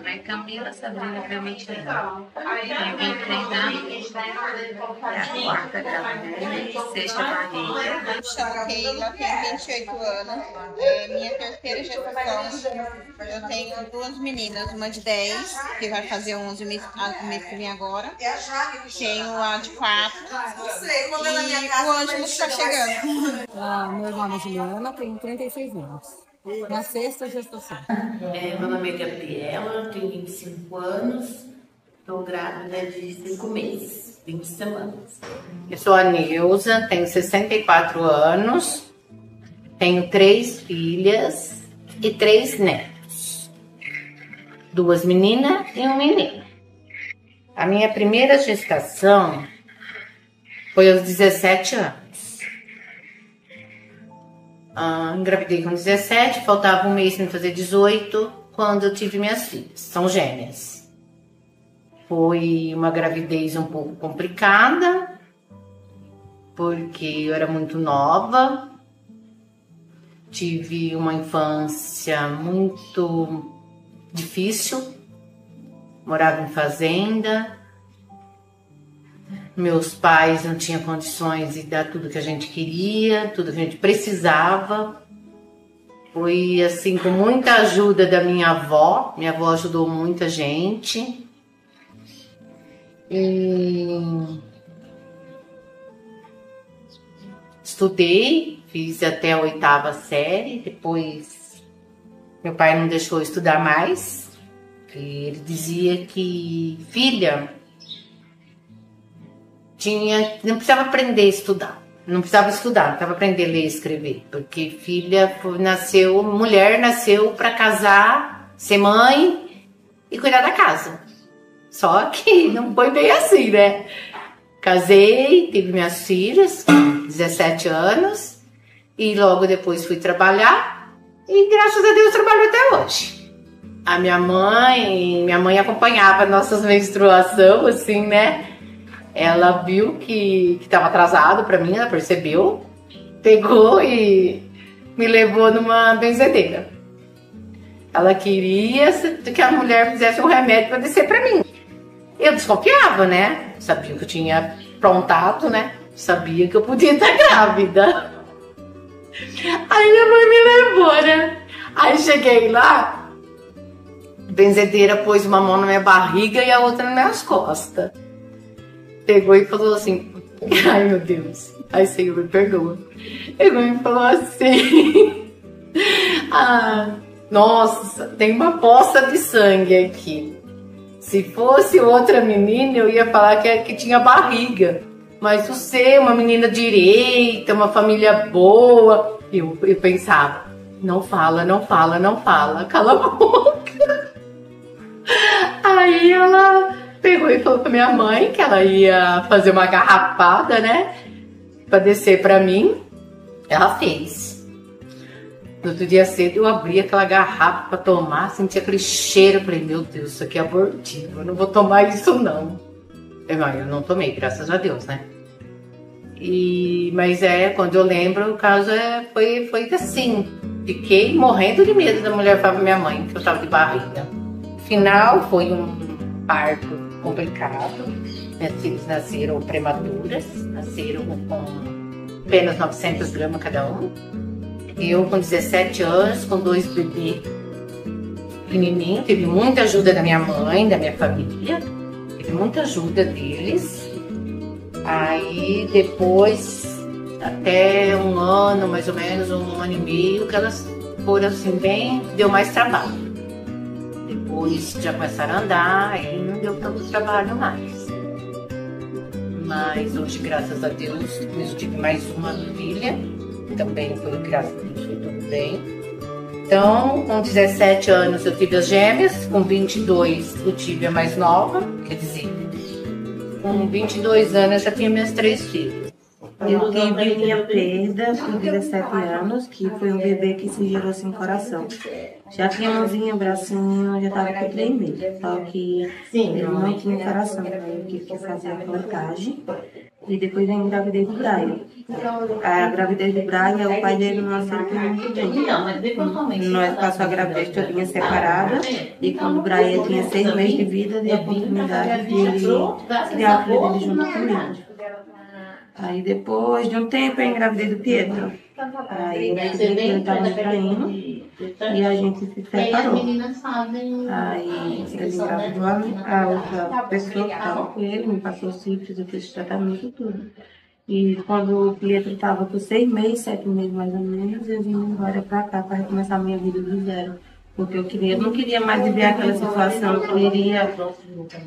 Aí Camila, Sabrina, Clementina. Também 3 anos. É a quarta gravidez, sexta barriga. Chamo Keila, tenho 28 anos. É minha terceira gestação. Eu tenho 2 meninas, uma de 10, que vai fazer 11 meses que vem agora. Tenho a de 4 e o Ângelo está chegando. Meu nome é Juliana, tenho 36 anos. Na sexta gestação. Meu nome é Gabriela, tenho 25 anos, estou grávida de 5 meses, 20 semanas. Eu sou a Nilza, tenho 64 anos, tenho 3 filhas e 3 netos. 2 meninas e um menino. A minha primeira gestação foi aos 17 anos. Engravidei com 17, faltava um mês para fazer 18, quando eu tive minhas filhas, são gêmeas. Foi uma gravidez um pouco complicada, porque eu era muito nova, tive uma infância muito difícil, morava em fazenda, meus pais não tinham condições de dar tudo que a gente queria, tudo que a gente precisava. Foi assim, com muita ajuda da minha avó ajudou muita gente. E estudei, fiz até a 8ª série, depois meu pai não deixou eu estudar mais. Ele dizia que filha não precisava aprender a estudar, não precisava aprender a ler e escrever, porque filha mulher nasceu para casar, ser mãe e cuidar da casa. Só que não foi bem assim, né? Casei, tive minhas filhas com 17 anos e logo depois fui trabalhar e graças a Deus trabalho até hoje. A minha mãe acompanhava nossas menstruações, assim, né? Ela viu que estava atrasado para mim, ela percebeu, pegou e me levou numa benzedeira. Ela queria que a mulher fizesse um remédio para descer para mim. Eu desconfiava, né? Sabia que eu tinha aprontado, né? Sabia que eu podia estar grávida. Aí minha mãe me levou, né? Aí cheguei lá, a benzedeira pôs uma mão na minha barriga e a outra nas minhas costas. Pegou e falou assim, ai meu Deus, ai Senhor, me perdoa. Pegou e falou assim, nossa, tem uma poça de sangue aqui. Se fosse outra menina, eu ia falar que tinha barriga. Mas você, uma menina direita, uma família boa. Eu pensava, não fala, cala a boca. Aí ela pegou e falou pra minha mãe que ela ia fazer uma garrafada, né? Pra descer pra mim. Ela fez. No outro dia cedo eu abri aquela garrafa pra tomar, senti aquele cheiro. Falei, meu Deus, isso aqui é abortivo, eu não vou tomar isso não. Eu não tomei, graças a Deus, né? Mas quando eu lembro, o caso foi assim. Fiquei morrendo de medo da mulher falar pra minha mãe que eu tava de barriga. No final foi um parto complicado. Minhas filhas nasceram prematuras, nasceram com apenas 900 gramas cada um. Eu com 17 anos, com 2 bebês pequenininhos, tive muita ajuda da minha mãe, da minha família, tive muita ajuda deles. Aí depois, até um ano, mais ou menos, 1 ano e meio, que elas foram assim deu mais trabalho. Depois já começaram a andar, aí não deu tanto trabalho mais. Mas hoje, graças a Deus, eu tive mais uma filha, também foi, graças a Deus, foi tudo bem. Então, com 17 anos eu tive as gêmeas, com 22 eu tive a mais nova, quer dizer, com 22 anos eu já tinha minhas 3 filhas. Eu tive minha perda com 17 anos, que foi um bebê que se gerou sem coração. Já tinha mãozinha, bracinho, já estava com 3 meses. Só que ele não tinha coração. Aí eu tive que fazer a plantagem. E depois eu engravidei do Brian. A gravidez do Brian, o pai dele não aceitou muito bem. Nós passamos a gravidez todinha separada. E quando o Brian tinha 6 meses de vida, deu a oportunidade de ele criar a filha dele junto comigo. Aí depois de um tempo eu engravidei do Pietro. Aí eu descobri que ele estava me traindo e a gente se separou. Aí ele engravidou a outra pessoa que estava com ele, me passou sífilis, eu fiz tratamento e tudo. E quando o Pietro estava com 6 meses, 7 meses mais ou menos, eu vim embora para cá para recomeçar a minha vida do zero. Porque eu não queria mais viver aquela situação, eu queria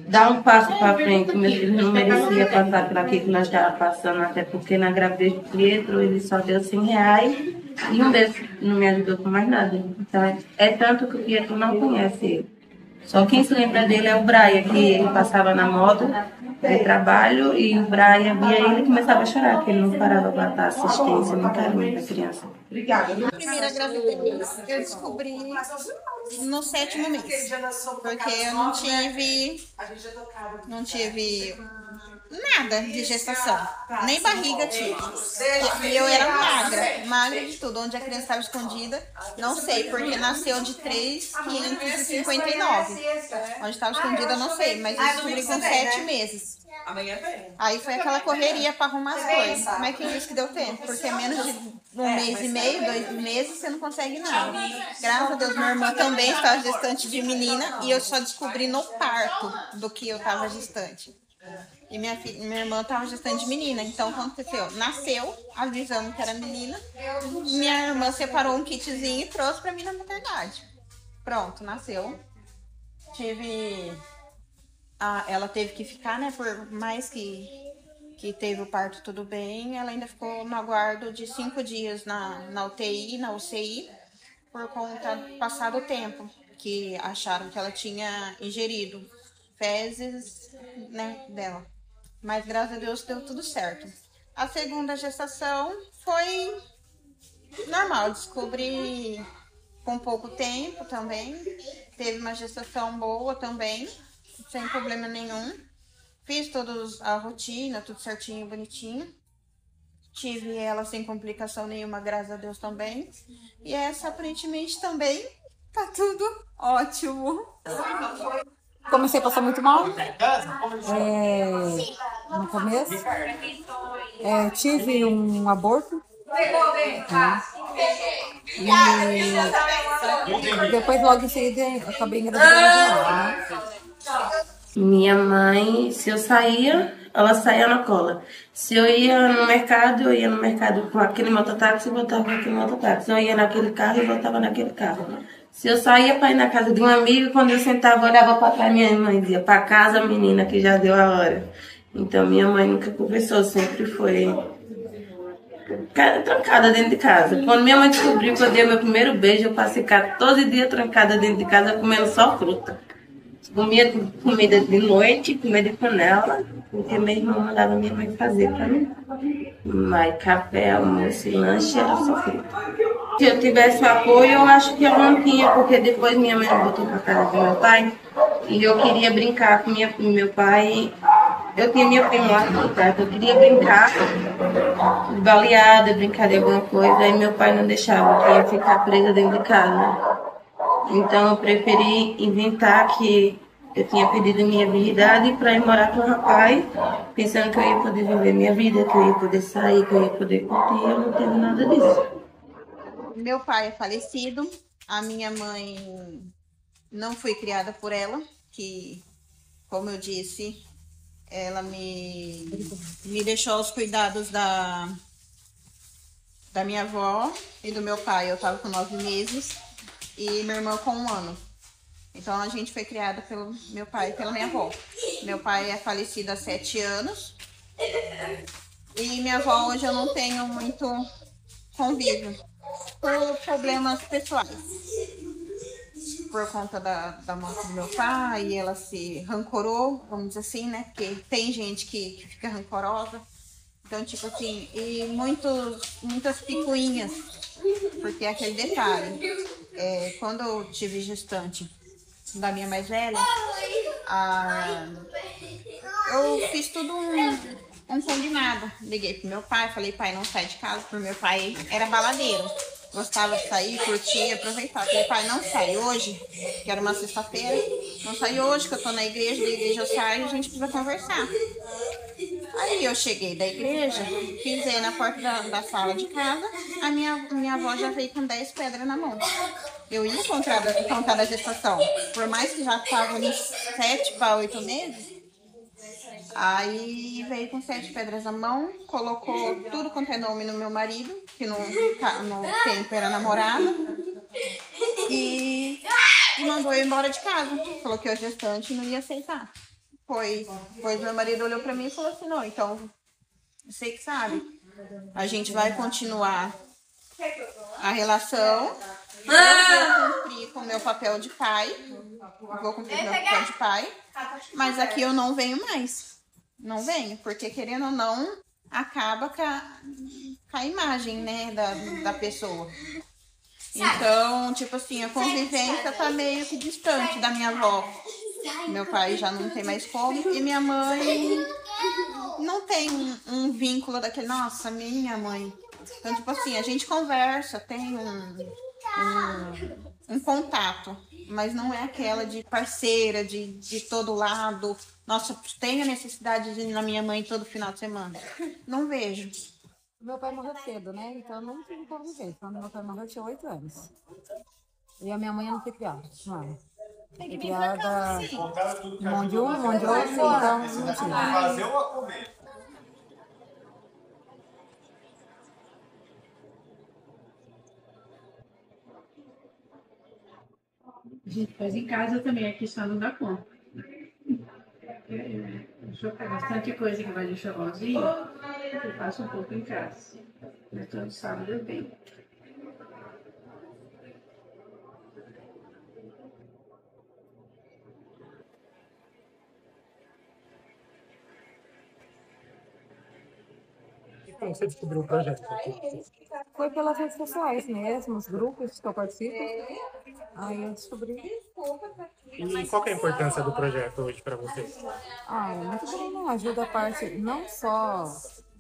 dar um passo para frente. Meus filhos não mereciam passar por aquilo que nós estávamos passando, até porque na gravidez do Pietro ele só deu R$100 e um deles não me ajudou com mais nada. Então é tanto que o Pietro não conhece ele. Só quem se lembra dele é o Brian, que ele passava na moto de trabalho e o Brian via ele e começava a chorar, que ele não parava para dar assistência nem carinho para a criança. A primeira gravidez eu descobri no 7º mês, porque eu não tive nada de gestação, nem barriga tive. E eu era magra de tudo. Onde a criança estava escondida, não sei, porque nasceu de 3.559. Onde estava escondida, eu não sei, mas eu descobri com 7 meses. Aí foi aquela correria para arrumar as coisas. Como é que diz que deu tempo? Porque menos de 1 mês e meio, 2 meses, você não consegue nada. Graças a Deus, minha irmã também estava gestante de menina e eu só descobri no parto do que eu estava gestante. E minha irmã estava gestante de menina, então o que aconteceu? Nasceu, avisando que era menina, minha irmã separou um kitzinho e trouxe para mim na maternidade. Pronto, nasceu. Ela teve que ficar, né, por mais que teve o parto tudo bem, ela ainda ficou no aguardo de 5 dias na UTI, na UCI, por conta do passado tempo, que acharam que ela tinha ingerido fezes, né, dela. Mas graças a Deus deu tudo certo. A segunda gestação foi normal, descobri com pouco tempo também. Teve uma gestação boa também, sem problema nenhum. Fiz toda a rotina, tudo certinho, bonitinho. Tive ela sem complicação nenhuma, graças a Deus também. E essa aparentemente também tá tudo ótimo. Comecei a passar muito mal no começo. Tive um aborto. E depois, logo em seguida, acabei engravidando de novo, né? Minha mãe, se eu saía, ela saía na cola. Se eu ia no mercado, eu ia no mercado com aquele mototáxi e voltava com aquele mototáxi. Eu ia naquele carro e voltava naquele carro. Se eu saía para ir na casa de um amigo, quando eu sentava, eu olhava para trás, minha mãe dizia, para casa, menina, que já deu a hora. Então, minha mãe nunca conversou, sempre foi trancada dentro de casa. Quando minha mãe descobriu que eu dei meu primeiro beijo, eu passei 14 dias trancada dentro de casa, comendo só fruta. Comia comida de noite, comida de panela, porque meu irmão mandava minha mãe fazer para mim. Mas café, almoço e lanche era só fruta. Se eu tivesse apoio, eu acho que eu não tinha, porque depois minha mãe voltou para casa do meu pai e eu queria brincar com meu pai. Eu tinha minha prima lá por trás, eu queria brincar de baleada, brincar de alguma coisa, aí meu pai não deixava, eu ia ficar presa dentro de casa. Então eu preferi inventar que eu tinha perdido minha virgindade para ir morar com o rapaz, pensando que eu ia poder viver minha vida, que eu ia poder sair, que eu ia poder curtir, eu não teve nada disso. Meu pai é falecido, a minha mãe não foi criada por ela, que, como eu disse, ela me deixou aos cuidados da minha avó e do meu pai. Eu estava com 9 meses e minha irmã com 1 ano. Então a gente foi criada pelo meu pai e pela minha avó. Meu pai é falecido há 7 anos e minha avó hoje eu não tenho muito convívio por problemas pessoais. Por conta da morte do meu pai, ela se rancorou, vamos dizer assim, né? Porque tem gente que fica rancorosa. Então, tipo assim, e muitas picuinhas, porque é aquele detalhe. Quando eu tive gestante da minha mais velha, eu fiz tudo um combinado. Liguei pro meu pai, falei, pai, não sai de casa, porque meu pai era baladeiro. Gostava de sair, curtir, aproveitar. Falei, pai, não sai hoje, que era uma sexta-feira. Não sai hoje, que eu tô na igreja, da igreja eu saio, a gente precisa conversar. Aí eu cheguei da igreja, pisei na porta da sala de casa, a minha avó já veio com 10 pedras na mão. Eu ia contar da gestação, por mais que já estava uns 7 para 8 meses. Aí veio com 7 pedras na mão, colocou tudo quanto é nome no meu marido, que no tempo era namorado, e mandou eu embora de casa. Falou que eu gestante não ia aceitar. Pois meu marido olhou pra mim e falou assim, não, então, você que sabe, a gente vai continuar a relação, eu vou cumprir com o meu papel de pai, mas aqui eu não venho mais. Não venho, porque querendo ou não, acaba com a imagem, né, da pessoa. Então, tipo assim, a convivência tá meio que distante da minha avó. Meu pai já não tem mais como, e minha mãe não tem um vínculo daquele, nossa, minha mãe. Então, tipo assim, a gente conversa, tem um contato, mas não é aquela de parceira, de todo lado. Nossa, tenho a necessidade de ir na minha mãe todo final de semana. Não vejo. Meu pai morreu cedo, né? Então não tive convivência. Quando meu pai morreu, eu tinha 8 anos. E a minha mãe eu não fui criada. Não. Fui criada mão de um, mão de outro, então não tinha. Fazer ou a comer? A gente faz em casa também, aqui só não dá conta. Bastante coisa que vai de enxovalzinho, eu faço um pouco em casa. Mas todo sábado eu venho. E como você descobriu o projeto? Foi pelas redes sociais mesmo, os grupos que eu participo. Aí eu descobri. E qual que é a importância do projeto hoje para vocês? É muito bom, né? Ajuda a parte, não só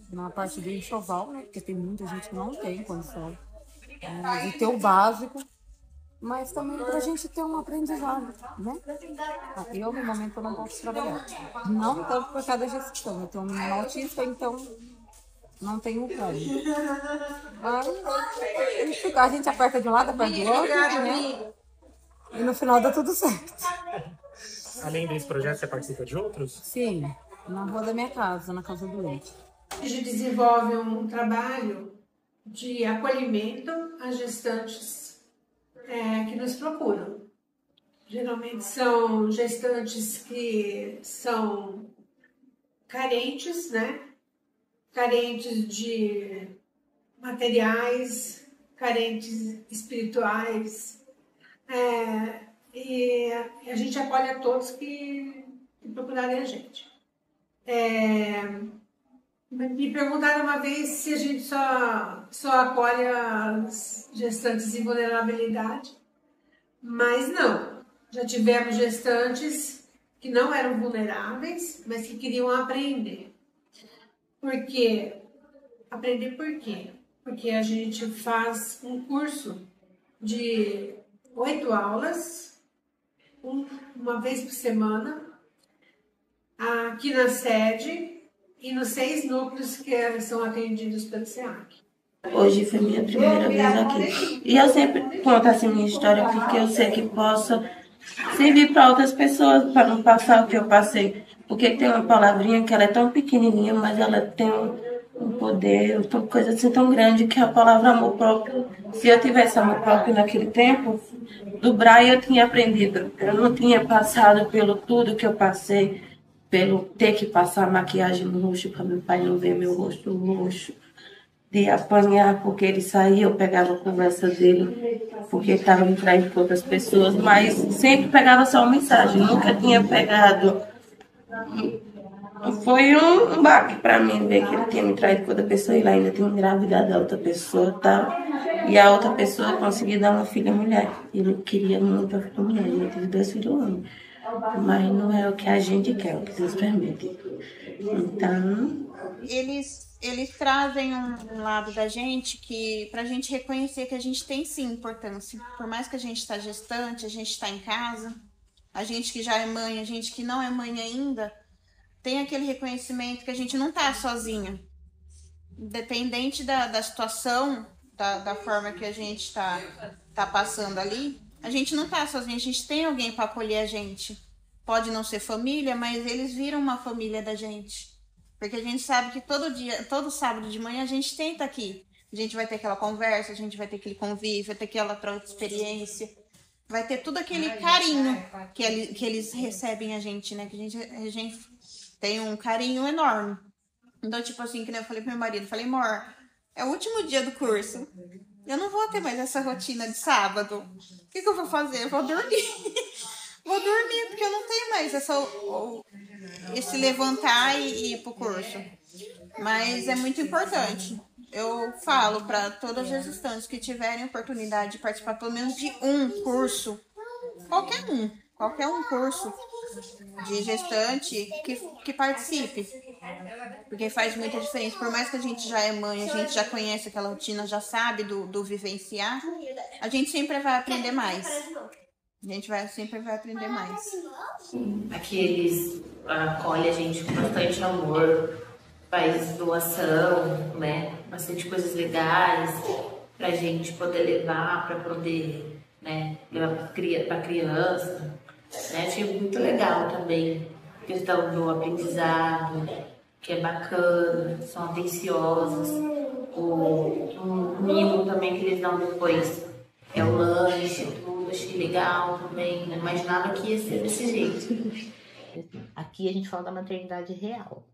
na parte do enxoval, né? Porque tem muita gente que não tem condição de ter o básico, mas também para a gente ter um aprendizado, né? Eu, no momento, eu não posso trabalhar. Não tanto por causa da gestão. Eu tenho um menino autista, então não tenho como. Mas a gente aperta de um lado, aperta do outro, né? E no final dá tudo certo. Além desse projeto, você participa de outros? Sim, na rua da minha casa, na Casa do Leite. A gente desenvolve um trabalho de acolhimento a gestantes que nos procuram. Geralmente são gestantes que são carentes, né? Carentes de materiais, carentes espirituais. E a gente acolhe a todos que procurarem a gente. Me perguntaram uma vez se a gente só acolhe as gestantes em vulnerabilidade, mas não. Já tivemos gestantes que não eram vulneráveis, mas que queriam aprender. Por quê? Aprender por quê? Porque a gente faz um curso de 8 aulas, uma vez por semana, aqui na sede e nos 6 núcleos que são atendidos pelo SEAC. Hoje foi minha primeira vez aqui. E eu sempre conto assim minha história porque eu sei que possa servir para outras pessoas, para não passar o que eu passei. Porque tem uma palavrinha que ela é tão pequenininha, mas ela tem um poder, uma coisa assim tão grande, que é a palavra amor próprio. Se eu tivesse amor próprio naquele tempo, do Braille eu tinha aprendido. Eu não tinha passado pelo tudo que eu passei, pelo ter que passar maquiagem no rosto para meu pai não ver meu rosto roxo, de apanhar porque ele saía, eu pegava a conversa dele, porque ele estava me traindo com outras pessoas, mas sempre pegava só uma mensagem, nunca tinha pegado. Foi um baque para mim ver que ele tinha me traído com outra pessoa e ele ainda tinha engravidado da outra pessoa, tá? E a outra pessoa conseguiu dar uma filha mulher. Ele queria muito a filha mulher, ele teve 2 filhos homens. mas não é o que a gente quer, o que Deus permite. Então, eles trazem um lado da gente que pra gente reconhecer que a gente tem sim importância. Por mais que a gente está gestante, a gente está em casa, a gente que já é mãe, a gente que não é mãe ainda, tem aquele reconhecimento que a gente não tá sozinha. Independente da situação, da forma que a gente tá passando ali, a gente não tá sozinha, a gente tem alguém para acolher a gente. Pode não ser família, mas eles viram uma família da gente. Porque a gente sabe que todo sábado de manhã a gente tenta aqui. A gente vai ter aquela conversa, a gente vai ter aquele convívio, vai ter aquela troca de experiência. Vai ter tudo aquele carinho que eles recebem a gente, né? Que a gente tem um carinho enorme. Então, tipo assim, que eu falei pro meu marido, falei, amor, é o último dia do curso. Eu não vou ter mais essa rotina de sábado. O que eu vou fazer? Eu vou dormir. Vou dormir, porque eu não tenho mais esse levantar e ir pro curso. Mas é muito importante. Eu falo para todas as gestantes que tiverem oportunidade de participar pelo menos de um curso, qualquer um curso de gestante que participe. Porque faz muita diferença. Por mais que a gente já é mãe, a gente já conhece aquela rotina, já sabe do vivenciar, a gente sempre vai aprender mais. Sempre vai aprender mais. Aqui eles acolhem a gente com bastante amor, faz doação, né? Bastante coisas legais pra gente poder levar, pra poder, né, levar pra criança. Né? Achei muito legal também a questão do aprendizado, que é bacana, são atenciosos. O mimo também que eles dão depois é o lanche, tudo, achei legal também, não imaginava que ia ser desse jeito. Aqui a gente fala da maternidade real.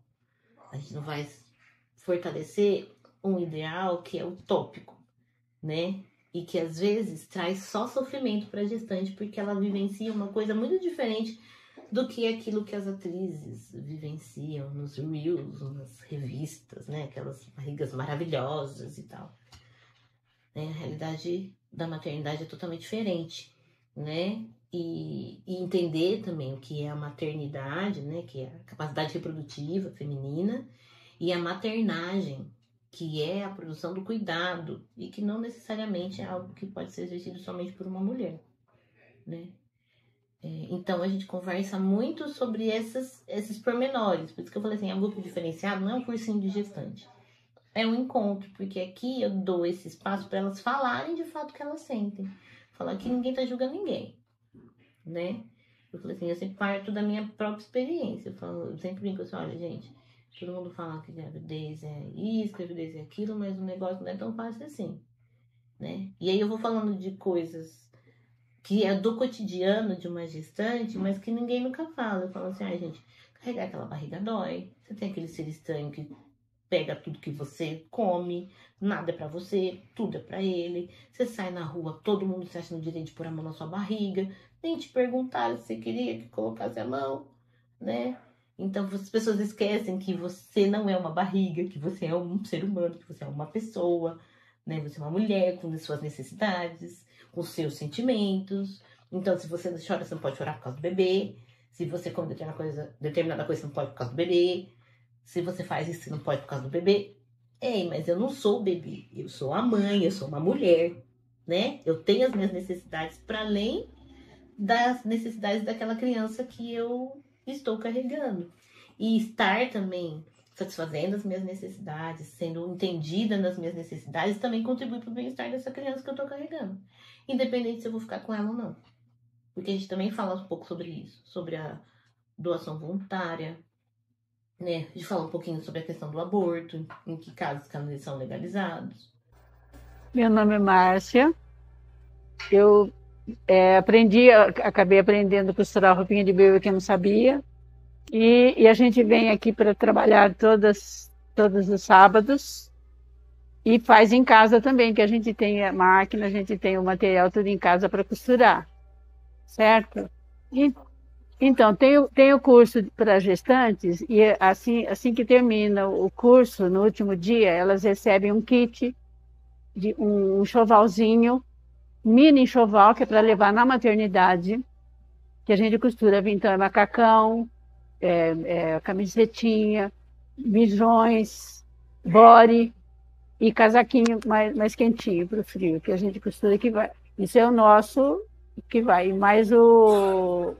A gente não vai fortalecer um ideal que é utópico, né? E que às vezes traz só sofrimento para a gestante, porque ela vivencia uma coisa muito diferente do que aquilo que as atrizes vivenciam nos reels, nas revistas, né? Aquelas barrigas maravilhosas e tal. Né? A realidade da maternidade é totalmente diferente, né? E entender também o que é a maternidade, né? Que é a capacidade reprodutiva feminina, e a maternagem, que é a produção do cuidado, e que não necessariamente é algo que pode ser exercido somente por uma mulher, né? Então a gente conversa muito sobre esses pormenores. Por isso que eu falei assim, é um grupo diferenciado, não é um cursinho de gestante. É um encontro, porque aqui eu dou esse espaço para elas falarem de fato o que elas sentem. Falar que ninguém tá julgando ninguém, né? Eu falei assim, eu sempre parto da minha própria experiência. Eu sempre brinco assim, olha gente, todo mundo fala que gravidez é isso, gravidez é aquilo, mas o negócio não é tão fácil assim, né? E aí eu vou falando de coisas que é do cotidiano de uma gestante, mas que ninguém nunca fala. Eu falo assim, gente, carregar aquela barriga dói. Você tem aquele ser estranho que pega tudo que você come, nada é pra você, tudo é pra ele. Você sai na rua, todo mundo se acha no direito de pôr a mão na sua barriga, nem te perguntaram se você queria que colocasse a mão, né? Então as pessoas esquecem que você não é uma barriga, que você é um ser humano, que você é uma pessoa, né? Você é uma mulher com as suas necessidades, com os seus sentimentos. Então, se você chora, você não pode chorar por causa do bebê. Se você come determinada coisa, você não pode por causa do bebê. Se você faz isso, você não pode por causa do bebê. Ei, mas eu não sou o bebê. Eu sou a mãe, eu sou uma mulher, né? Eu tenho as minhas necessidades para além das necessidades daquela criança que eu estou carregando. E estar também satisfazendo as minhas necessidades, sendo entendida nas minhas necessidades, também contribui para o bem-estar dessa criança que eu estou carregando. Independente se eu vou ficar com ela ou não. Porque a gente também fala um pouco sobre isso, sobre a doação voluntária, né? A gente fala um pouquinho sobre a questão do aborto, em que casos que eles são legalizados. Meu nome é Márcia. Eu acabei aprendendo a costurar roupinha de bebê que eu não sabia. E a gente vem aqui para trabalhar todos os sábados e faz em casa também, que a gente tem a máquina, a gente tem o material tudo em casa para costurar, certo? Então, tem o curso para gestantes e assim que termina o curso, no último dia, elas recebem um kit, de um enxovalzinho, mini enxoval, que é para levar na maternidade. que a gente costura. Então, é macacão, camisetinha, mijões, body e casaquinho mais quentinho para o frio, que a gente costura que vai. Isso é o nosso que vai. Mais o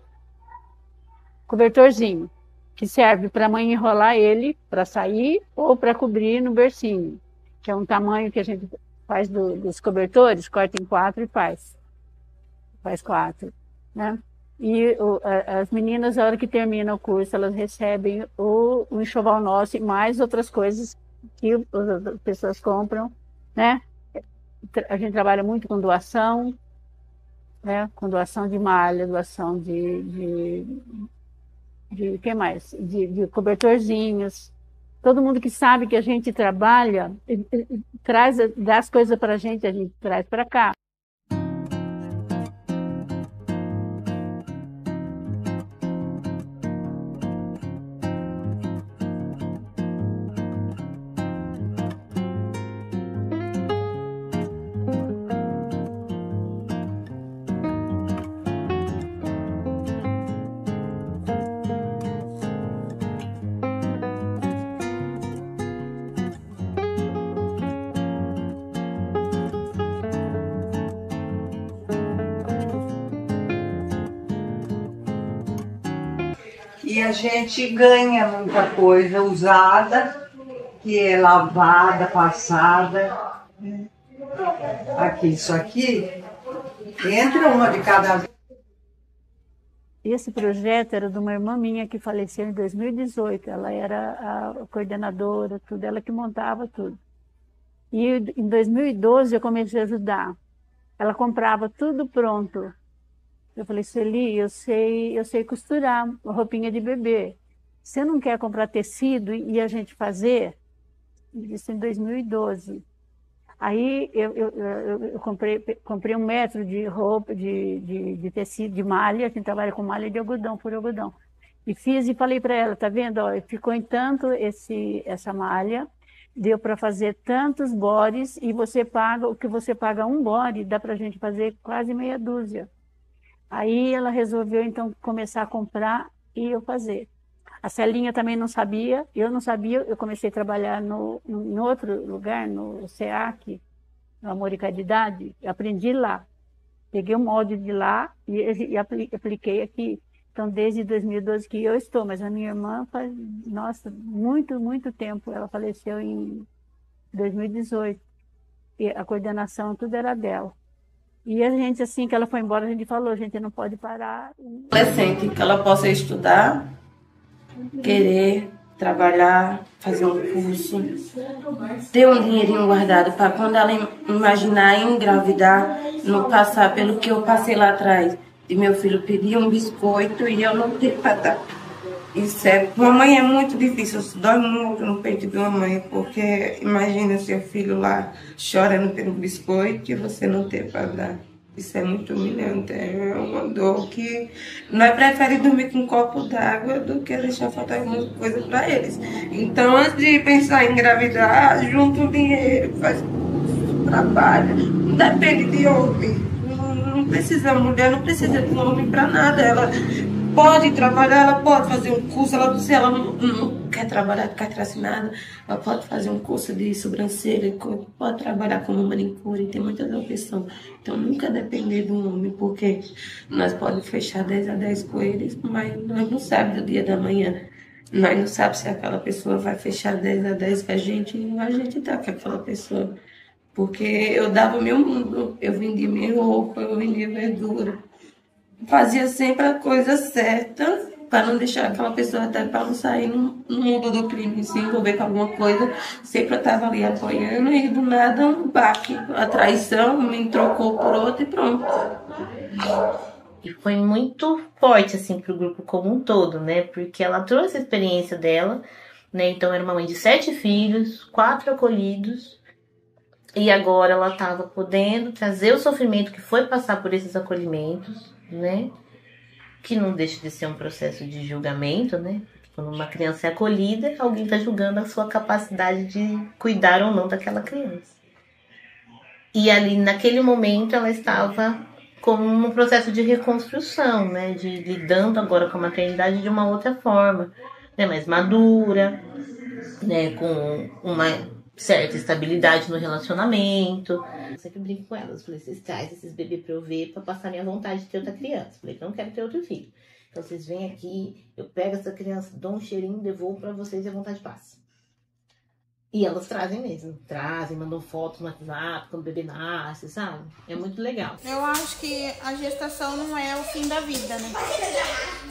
cobertorzinho, que serve para a mãe enrolar ele para sair ou para cobrir no bercinho, que é um tamanho que a gente faz dos cobertores, corta em 4 e faz 4, né? E as meninas, na hora que termina o curso, elas recebem o enxoval nosso e mais outras coisas que as pessoas compram, né? A gente trabalha muito com doação, né? Com doação de malha, doação de que mais? De cobertorzinhos. Todo mundo que sabe que a gente trabalha, dá as coisas para a gente traz para cá. E a gente ganha muita coisa usada, que é lavada, passada. Aqui, isso aqui, entra uma de cada vez. Esse projeto era de uma irmã minha que faleceu em 2018. Ela era a coordenadora, tudo, ela que montava tudo. E em 2012 eu comecei a ajudar. Ela comprava tudo pronto. Eu falei, Sueli, eu sei costurar roupinha de bebê. Você não quer comprar tecido e a gente fazer? Isso em 2012. Aí eu comprei 1 metro de roupa, de tecido, de malha, a gente trabalha com malha de algodão, por algodão. E fiz e falei para ela, tá vendo? Ó, ficou em tanto essa malha, deu para fazer tantos bodies e você paga, o que você paga 1 body, dá para a gente fazer quase meia dúzia. Aí ela resolveu, então, começar a comprar e eu fazer. A Celinha também não sabia, eu não sabia, eu comecei a trabalhar em outro lugar, no SEAC, no Amor e Caridade, aprendi lá. Peguei o molde de lá e apliquei aqui. Então, desde 2012 que eu estou, mas a minha irmã faz, nossa, muito, muito tempo. Ela faleceu em 2018. E a coordenação, tudo era dela. E a gente, assim que ela foi embora, a gente falou, a gente não pode parar. Adolescente, que ela possa estudar, querer trabalhar, fazer um curso, ter um dinheirinho guardado para quando ela imaginar engravidar, não passar pelo que eu passei lá atrás. E meu filho pedir um biscoito e eu não ter para dar. Isso é, uma mãe é muito difícil, dói muito no peito de uma mãe, porque imagina seu filho lá chorando pelo biscoito e você não ter para dar. Isso é muito humilhante, é uma dor que nós preferimos dormir com um copo d'água do que deixar faltar alguma coisa para eles. Então, antes de pensar em engravidar, junta o dinheiro, faz trabalho, não depende de homem. Não precisa, a mulher não precisa de homem para nada, ela pode trabalhar, ela pode fazer um curso, se ela não quer trabalhar, não quer trazer nada, ela pode fazer um curso de sobrancelha, pode trabalhar como manicure, tem muitas opções. Então nunca depender do homem, porque nós podemos fechar 10 a 10 com eles, mas nós não sabemos do dia da manhã. Nós não sabemos se aquela pessoa vai fechar 10 a 10 com a gente tá com aquela pessoa. Porque eu dava meu mundo, eu vendia minha roupa, eu vendia verdura. Fazia sempre a coisa certa para não deixar aquela pessoa, até para não sair no mundo do crime, se envolver com alguma coisa. Sempre eu estava ali apoiando e do nada um baque, a traição, me trocou por outro e pronto. E foi muito forte, assim, pro grupo como um todo, né? Porque ela trouxe a experiência dela, né? Então era uma mãe de 7 filhos, 4 acolhidos. E agora ela estava podendo trazer o sofrimento que foi passar por esses acolhimentos, né? Que não deixa de ser um processo de julgamento, né? Quando uma criança é acolhida, alguém está julgando a sua capacidade de cuidar ou não daquela criança. E ali, naquele momento, ela estava como um processo de reconstrução, né? De lidando agora com a maternidade de uma outra forma, né? Mais madura, né? Com uma certa estabilidade no relacionamento. Eu sempre brinco com elas, falei, vocês trazem esses bebês pra eu ver, pra passar minha vontade de ter outra criança. Falei que eu não quero ter outro filho. Então vocês vêm aqui, eu pego essa criança, dou um cheirinho, devolvo pra vocês e a vontade passa. E elas trazem mesmo, mandam fotos no WhatsApp quando o bebê nasce, sabe? É muito legal. Eu acho que a gestação não é o fim da vida, né?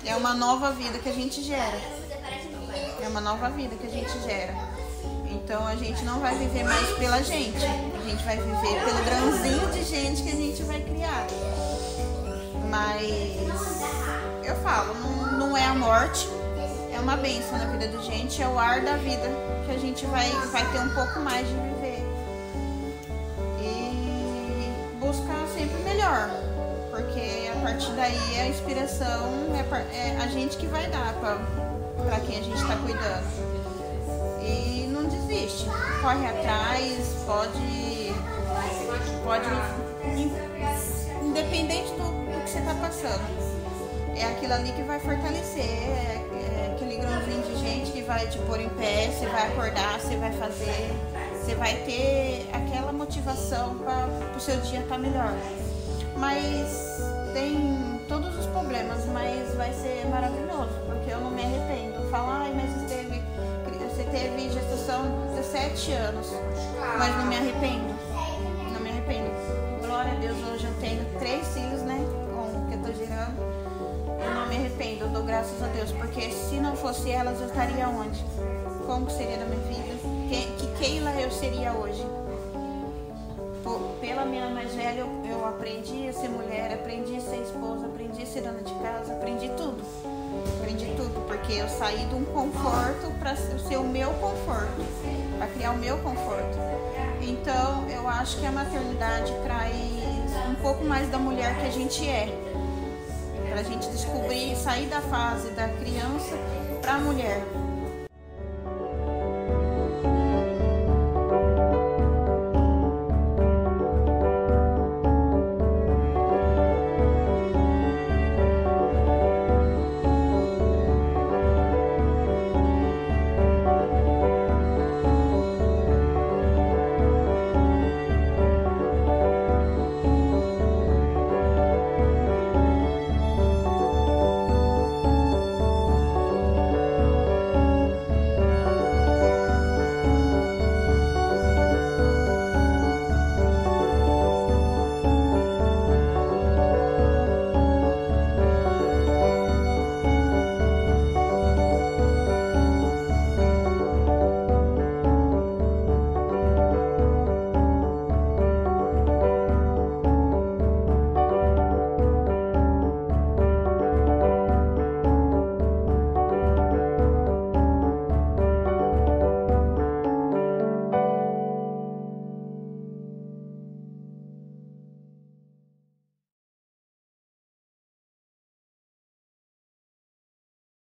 É uma nova vida que a gente gera. É uma nova vida que a gente gera. Então a gente não vai viver mais pela gente. A gente vai viver pelo grãozinho de gente que a gente vai criar. Mas eu falo, não é a morte. É uma bênção na vida da gente, é o ar da vida que a gente vai ter um pouco mais de viver. E buscar sempre melhor, porque a partir daí a inspiração é a gente que vai dar para quem a gente está cuidando. E não desiste, corre atrás, pode independente do que você está passando. É aquilo ali que vai fortalecer, é aquele grãozinho de gente que vai te pôr em pé, você vai acordar, você vai fazer, você vai ter aquela motivação para o seu dia estar melhor. Mas tem todos os problemas, mas vai ser maravilhoso, porque eu não me arrependo. Eu falo, ai, mas você teve gestação de 17 anos, mas não me arrependo, não me arrependo. Glória a Deus, hoje eu tenho 3 filhos, né, com o que eu tô gerando. Eu não me arrependo, eu dou graças a Deus, porque se não fosse elas, eu estaria onde? Como que seria da minha vida? Que Keila eu seria hoje? Pela minha mais velha, eu aprendi a ser mulher, aprendi a ser esposa, aprendi a ser dona de casa, aprendi tudo. Aprendi tudo, porque eu saí de um conforto para ser o meu conforto, para criar o meu conforto. Então, eu acho que a maternidade traz um pouco mais da mulher que a gente é. Para a gente descobrir, sair da fase da criança para a mulher.